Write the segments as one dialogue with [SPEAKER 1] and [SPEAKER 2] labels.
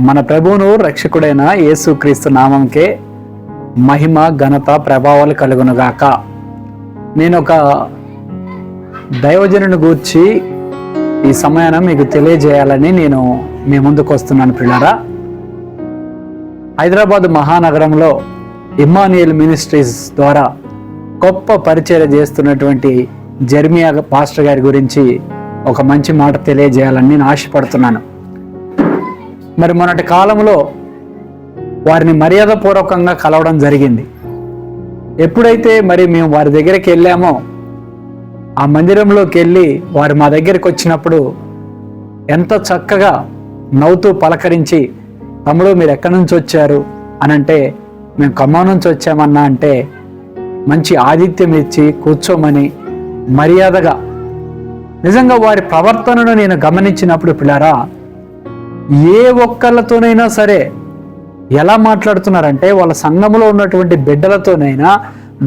[SPEAKER 1] మన ప్రభువును రక్షకుడైన యేసుక్రీస్తు నామంకే మహిమ ఘనత ప్రభావాలు కలుగునుగాక. నేను ఒక దైవజనుని గూర్చి ఈ సమయాన మీకు తెలియజేయాలని నేను మీ ముందుకు వస్తున్నాను. పిల్లరా, హైదరాబాద్ మహానగరంలో ఇమ్మాన్యుయల్ మినిస్ట్రీస్ ద్వారా గొప్ప పరిచర్య చేస్తున్నటువంటి జెర్మియా పాస్టర్ గారి గురించి ఒక మంచి మాట తెలియజేయాలని నేను ఆశపడుతున్నాను. మరి మొన్నటి కాలంలో వారిని మర్యాదపూర్వకంగా కలవడం జరిగింది. ఎప్పుడైతే మరి మేము వారి దగ్గరికి వెళ్ళామో, ఆ మందిరంలోకి వెళ్ళి వారు మా దగ్గరికి వచ్చినప్పుడు ఎంత చక్కగా నవ్వుతూ పలకరించి, తమ్ముడు మీరు ఎక్కడి నుంచి వచ్చారు అని అంటే, మేము ఖమ్మం నుంచి వచ్చామన్నా అంటే మంచి ఆతిథ్యం ఇచ్చి కూర్చోమని మర్యాదగా, నిజంగా వారి ప్రవర్తనను నేను గమనించినప్పుడు పిల్లారా, ఏ ఒక్కళ్ళతోనైనా సరే ఎలా మాట్లాడుతున్నారంటే, వాళ్ళ సంఘంలో ఉన్నటువంటి బిడ్డలతోనైనా,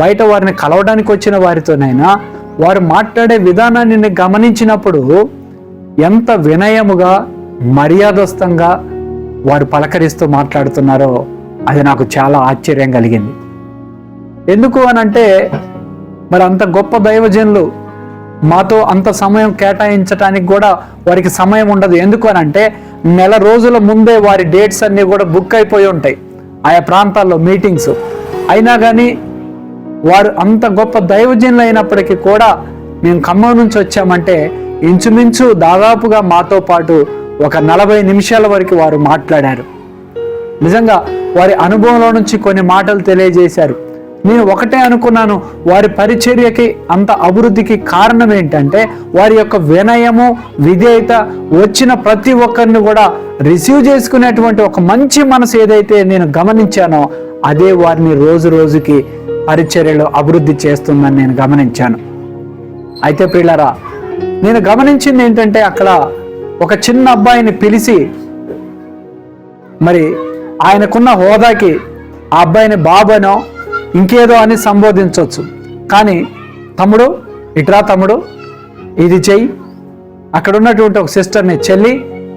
[SPEAKER 1] బయట వారిని కలవడానికి వచ్చిన వారితోనైనా వారు మాట్లాడే విధానాన్ని నేను గమనించినప్పుడు ఎంత వినయముగా మర్యాదస్థంగా వారు పలకరిస్తూ మాట్లాడుతున్నారో అది నాకు చాలా ఆశ్చర్యం కలిగింది. ఎందుకు అనంటే, మరి అంత గొప్ప దైవజనులు మాతో అంత సమయం కేటాయించడానికి కూడా వారికి సమయం ఉండదు. ఎందుకు అనంటే, నెల రోజుల ముందే వారి డేట్స్ అన్నీ కూడా బుక్ అయిపోయి ఉంటాయి ఆయా ప్రాంతాల్లో మీటింగ్స్. అయినా కానీ వారు అంత గొప్ప దైవజనులు అయినప్పటికీ కూడా మేము ఖమ్మం నుంచి వచ్చామంటే ఇంచుమించు దాదాపుగా మాతో పాటు ఒక 40 నిమిషాల వరకు వారు మాట్లాడారు. నిజంగా వారి అనుభవంలో నుంచి కొన్ని మాటలు తెలియజేశారు. నేను ఒకటే అనుకున్నాను, వారి పరిచర్యకి అంత అభివృద్ధికి కారణం ఏంటంటే వారి యొక్క వినయము, విధేయత, వచ్చిన ప్రతి ఒక్కరిని కూడా రిసీవ్ చేసుకునేటువంటి ఒక మంచి మనసు ఏదైతే నేను గమనించానో అదే వారిని రోజు రోజుకి పరిచర్యలో అభివృద్ధి చేస్తుందని నేను గమనించాను. అయితే ప్రియులారా, నేను గమనించింది ఏంటంటే, అక్కడ ఒక చిన్న అబ్బాయిని పిలిచి, మరి ఆయనకున్న హోదాకి ఆ అబ్బాయిని బాబనో ఇంకేదో అని సంబోధించవచ్చు. కానీ తమ్ముడు ఇట్రా, తమ్ముడు ఇది చెయ్యి, అక్కడ ఉన్నటువంటి ఒక సిస్టర్ని చెల్లి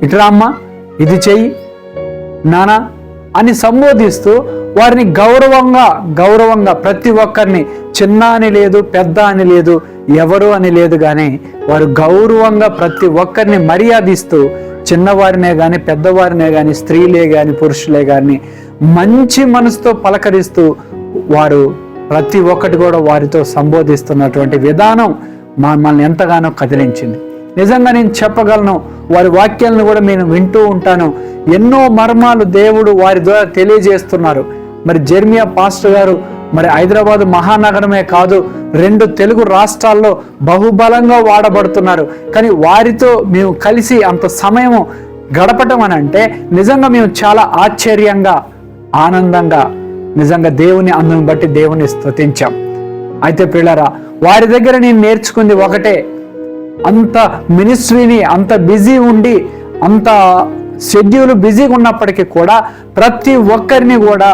[SPEAKER 1] ఇట్రా అమ్మ ఇది చెయ్యి, నానా అని సంబోధిస్తూ వారిని గౌరవంగా ప్రతి ఒక్కరిని చిన్న అని లేదు, పెద్ద అని లేదు, ఎవరు అని లేదు, కానీ వారు గౌరవంగా ప్రతి ఒక్కరిని మర్యాదిస్తూ, చిన్నవారినే కానీ పెద్దవారినే కానీ స్త్రీలే కానీ పురుషులే కానీ మంచి మనసుతో పలకరిస్తూ వారు ప్రతి ఒక్కటి కూడా వారితో సంబోధిస్తున్నటువంటి విధానం మమ్మల్ని ఎంతగానో కదిలించింది. నిజంగా నేను చెప్పగలను, వారి వాక్యాలను కూడా నేను వింటూ ఉంటాను. ఎన్నో మర్మాలు దేవుడు వారి ద్వారా తెలియజేస్తున్నారు. మరి జెర్మియా పాస్టర్ గారు మరి హైదరాబాద్ మహానగరమే కాదు, 2 తెలుగు రాష్ట్రాల్లో బహుబలంగా వాడబడుతున్నారు. కానీ వారితో మేము కలిసి అంత సమయం గడపటం అని అంటే నిజంగా మేము చాలా ఆశ్చర్యంగా, ఆనందంగా, నిజంగా దేవుని అందుని బట్టి దేవుని స్తుతించాం. అయితే ప్రియులారా, వారి దగ్గర నేను నేర్చుకుంది ఒకటే, అంత మినిస్ట్రీని అంత బిజీ ఉండి, అంత షెడ్యూల్ బిజీగా ఉన్నప్పటికీ కూడా ప్రతి ఒక్కరిని కూడా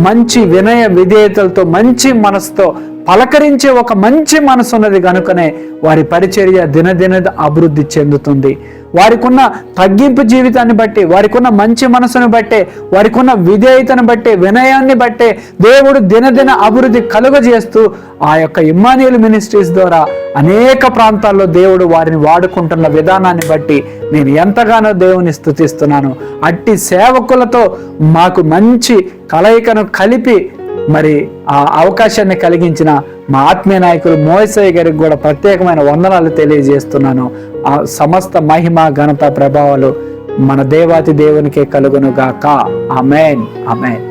[SPEAKER 1] మంచి వినయ విధేయతలతో, మంచి మనసుతో పలకరించే ఒక మంచి మనసు ఉన్నది కనుకనే వారి పరిచర్య దినదిన అభివృద్ధి చెందుతుంది. వారికి ఉన్న తగ్గింపు జీవితాన్ని బట్టి, వారికి ఉన్న మంచి మనసును బట్టే, వారికి ఉన్న విధేయతను బట్టే, వినయాన్ని బట్టే దేవుడు దినదిన అభివృద్ధి కలుగజేస్తూ ఆ యొక్క ఇమ్మాన్యుయల్ మినిస్ట్రీస్ ద్వారా అనేక ప్రాంతాల్లో దేవుడు వారిని వాడుకుంటున్న విధానాన్ని బట్టి నేను ఎంతగానో దేవుని స్తుతిస్తున్నాను. అట్టి సేవకులతో మాకు మంచి కలయికను కలిపి మరి ఆ అవకాశాన్ని కలిగించిన మా ఆత్మీయ నాయకులు మోయసయ్య గారికి కూడా ప్రత్యేకమైన వందనాలు తెలియజేస్తున్నాను. ఆ సమస్త మహిమ ఘనత ప్రభావాలు మన దేవాతి దేవునికే కలుగునుగాక. ఆమేన్, ఆమేన్.